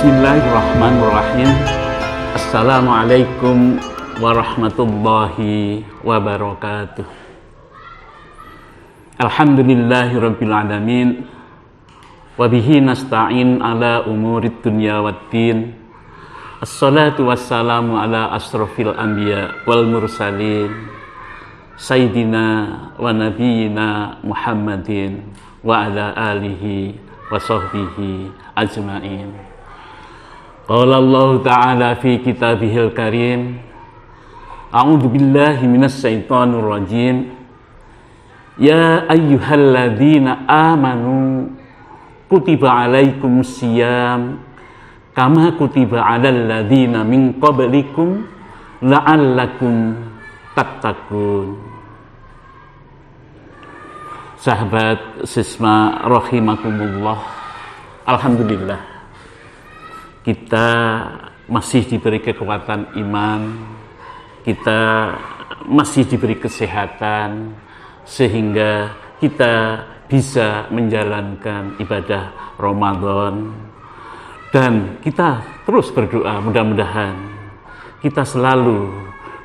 Bismillahirrahmanirrahim. Assalamualaikum warahmatullahi wabarakatuh. Alhamdulillahirabbil alamin. Wa bihi nasta'in ala umurid dunya waddin. Assalatu wassalamu ala asrofil anbiya wal mursalin Sayyidina wa nabiyyina Muhammadin wa ala alihi wa sahbihi ajma'in. Qala Allah Ta'ala fi kitabihil karim. A'udzu billahi minasy syaithanir rajim. Ya ayyuhalladzina amanu kutiba alaikumus syiyam kama kutiba alal ladzina min qablikum la'allakum tattaqun. Sahabat Sisma rahimakumullah, alhamdulillah kita masih diberi kekuatan iman, kita masih diberi kesehatan sehingga kita bisa menjalankan ibadah Ramadan, dan kita terus berdoa mudah-mudahan kita selalu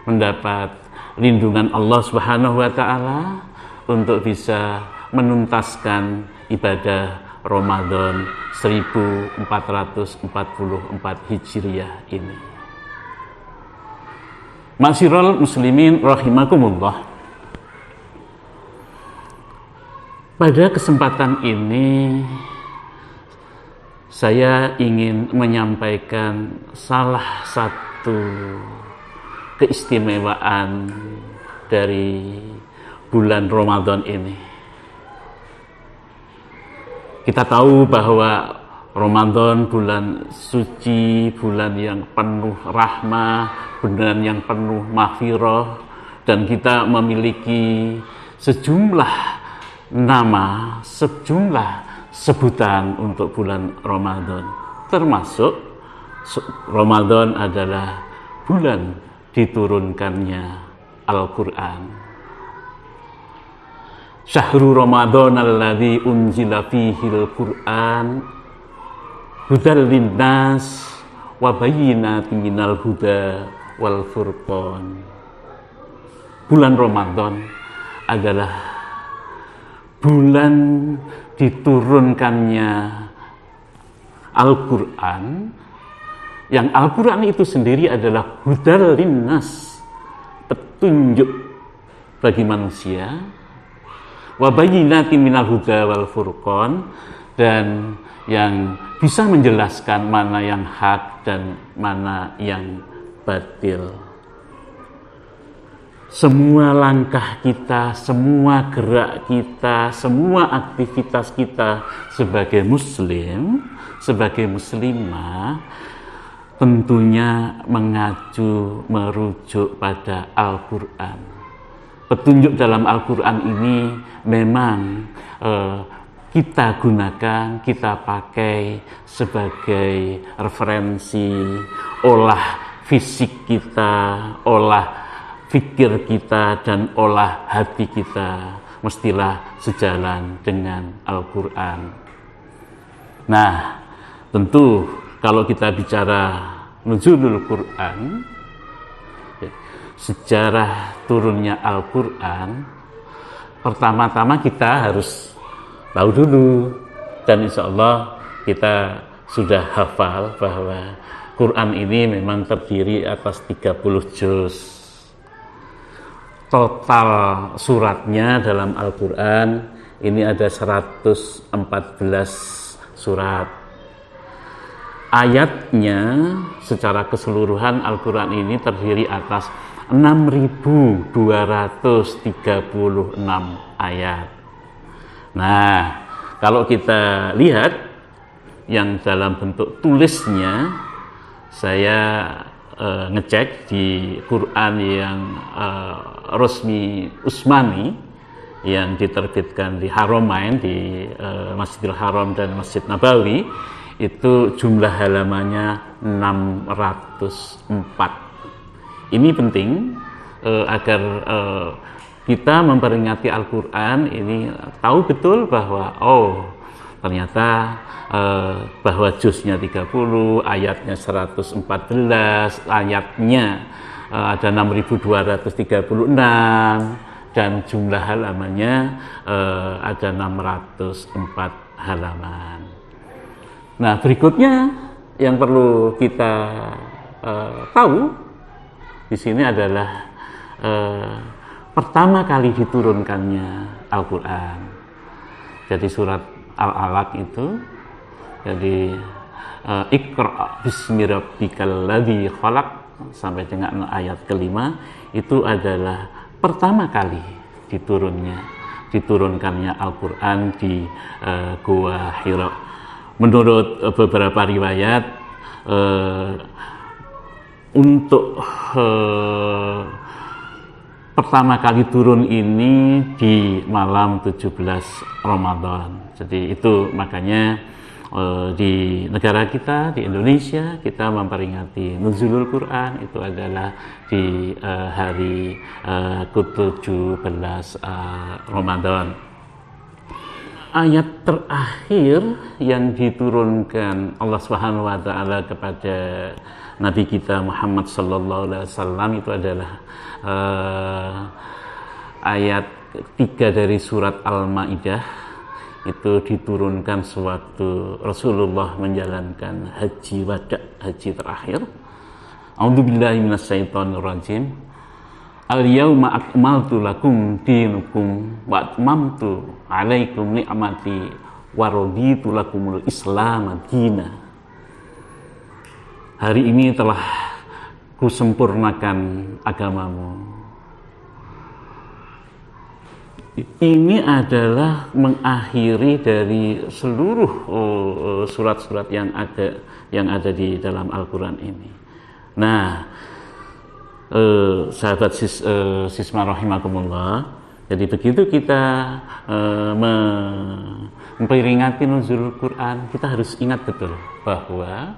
mendapat lindungan Allah Subhanahu wa taala untuk bisa menuntaskan ibadah Ramadan 1444 Hijriah ini. Ma'asyiral muslimin rahimakumullah. Pada kesempatan ini saya ingin menyampaikan salah satu keistimewaan dari bulan Ramadan ini. Kita tahu bahwa Ramadan bulan suci, bulan yang penuh rahmah, bulan yang penuh maghfirah, dan kita memiliki sejumlah nama, sejumlah sebutan untuk bulan Ramadan. Termasuk Ramadan adalah bulan diturunkannya Al-Quran. Syahrul Ramadan alladzi unzila fihil Qur'an hudal linnas wa bayyinatin minal huda wal furqan. Bulan Ramadan adalah bulan diturunkannya Al-Qur'an, yang Al-Qur'an itu sendiri adalah hudal linnas, petunjuk bagi manusia, wa bayyinatin minal huda wal furqan, dan yang bisa menjelaskan mana yang hak dan mana yang batil. Semua langkah kita, semua gerak kita, semua aktivitas kita sebagai muslim, sebagai muslimah, tentunya mengacu, merujuk pada Al-Quran. Petunjuk dalam Al-Quran ini memang kita gunakan, kita pakai sebagai referensi, olah fisik kita, olah fikir kita, dan olah hati kita mestilah sejalan dengan Al-Quran. Nah, tentu kalau kita bicara nuzulul Quran, sejarah turunnya Al-Quran, pertama-tama kita harus tahu dulu, dan insya Allah kita sudah hafal bahwa Quran ini memang terdiri atas 30 juz. Total suratnya dalam Al-Quran ini ada 114 surat. Ayatnya secara keseluruhan Al-Quran ini terdiri atas 6.236 ayat. Nah, kalau kita lihat yang dalam bentuk tulisnya, saya ngecek di Quran yang resmi Utsmani yang diterbitkan di Haramain, di Masjidil Haram dan Masjid Nabawi, itu jumlah halamannya 604. Ini penting agar kita memperingati Al-Quran ini tahu betul bahwa ternyata bahwa juznya 30, ayatnya 114, ayatnya ada 6236, dan jumlah halamannya ada 604 halaman. Nah, berikutnya yang perlu kita tahu di sini adalah pertama kali diturunkannya Al-Quran. Jadi surat Al-Alaq itu, jadi Iqra' bismi rabbikal ladzi khalaq sampai dengan ayat kelima, itu adalah pertama kali diturunkannya Al-Quran di Gua Hira. Menurut beberapa riwayat, untuk pertama kali turun ini di malam 17 Ramadan. Jadi itu makanya di negara kita, di Indonesia, kita memperingati Nuzulul Quran itu adalah di hari ke-17 Ramadan. Ayat terakhir yang diturunkan Allah Subhanahu wa taala kepada Nabi kita Muhammad sallallahu alaihi wasallam itu adalah ayat 3 dari surat Al-Maidah. Itu diturunkan sewaktu Rasulullah menjalankan haji wada, haji terakhir. A'udzubillahi minasyaitonirrajim. Al-yauma akmaltu lakum dinukum wa atmamtu 'alaikum ni'mati wa raditu lakumul Islam dina. Hari ini telah kusempurnakan agamamu. Ini adalah mengakhiri dari seluruh surat-surat yang ada di dalam Al-Quran ini. Nah, sahabat Sisma rahimakumullah, jadi begitu kita memperingati nuzul Quran, kita harus ingat betul bahwa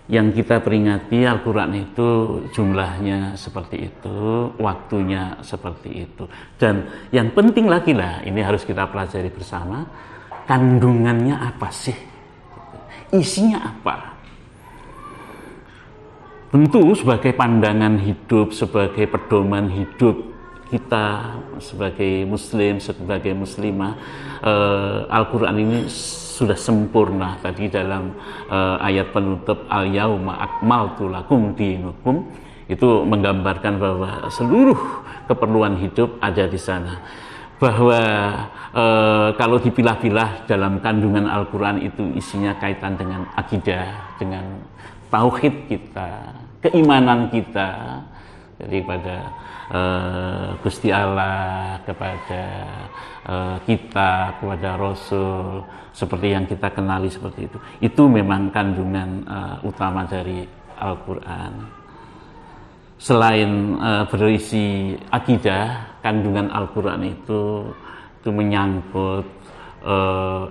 yang kita peringati Al-Quran itu jumlahnya seperti itu, waktunya seperti itu. Dan yang penting lagi lah, ini harus kita pelajari bersama, kandungannya apa sih? Isinya apa? Tentu sebagai pandangan hidup, sebagai pedoman hidup kita sebagai muslim, sebagai muslimah, Al-Quran ini sudah sempurna tadi dalam ayat penutup al-yauma akmaltu lakum dinukum, itu menggambarkan bahwa seluruh keperluan hidup ada di sana. Bahwa kalau dipilah-pilah dalam kandungan Al-Quran itu isinya kaitan dengan akidah, dengan tauhid kita, keimanan kita, jadi pada Gusti Allah, kepada kita, kepada Rasul, seperti yang kita kenali seperti itu. Itu memang kandungan utama dari Al-Quran. Selain berisi akidah, kandungan Al-Quran itu menyangkut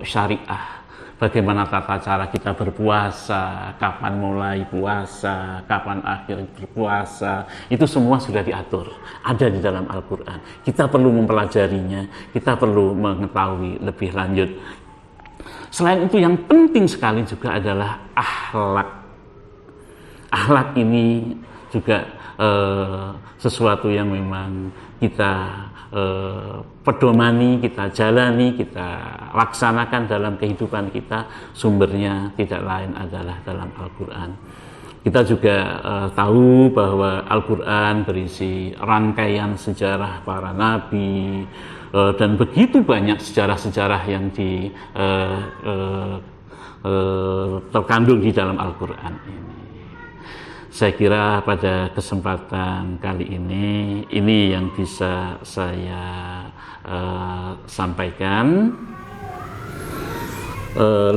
syariah. Bagaimana tata cara kita berpuasa, kapan mulai puasa, kapan akhir berpuasa, itu semua sudah diatur, ada di dalam Al-Quran. Kita perlu mempelajarinya, kita perlu mengetahui lebih lanjut. Selain itu yang penting sekali juga adalah akhlak. Akhlak ini juga sesuatu yang memang kita pedomani, kita jalani, kita laksanakan dalam kehidupan kita. Sumbernya tidak lain adalah dalam Al-Quran. Kita juga tahu bahwa Al-Quran berisi rangkaian sejarah para nabi, dan begitu banyak sejarah-sejarah yang terkandung di dalam Al-Quran ini. Saya kira pada kesempatan kali ini yang bisa saya sampaikan.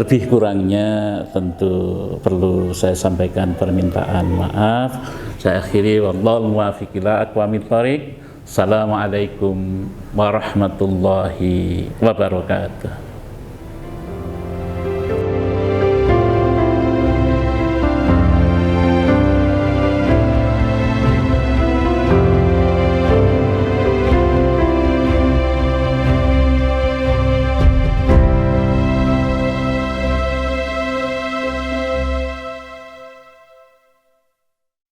Lebih kurangnya tentu perlu saya sampaikan permintaan maaf. Saya akhiri, wallahu muwaffiq ila aqwamit thoriq. Assalamualaikum warahmatullahi wabarakatuh.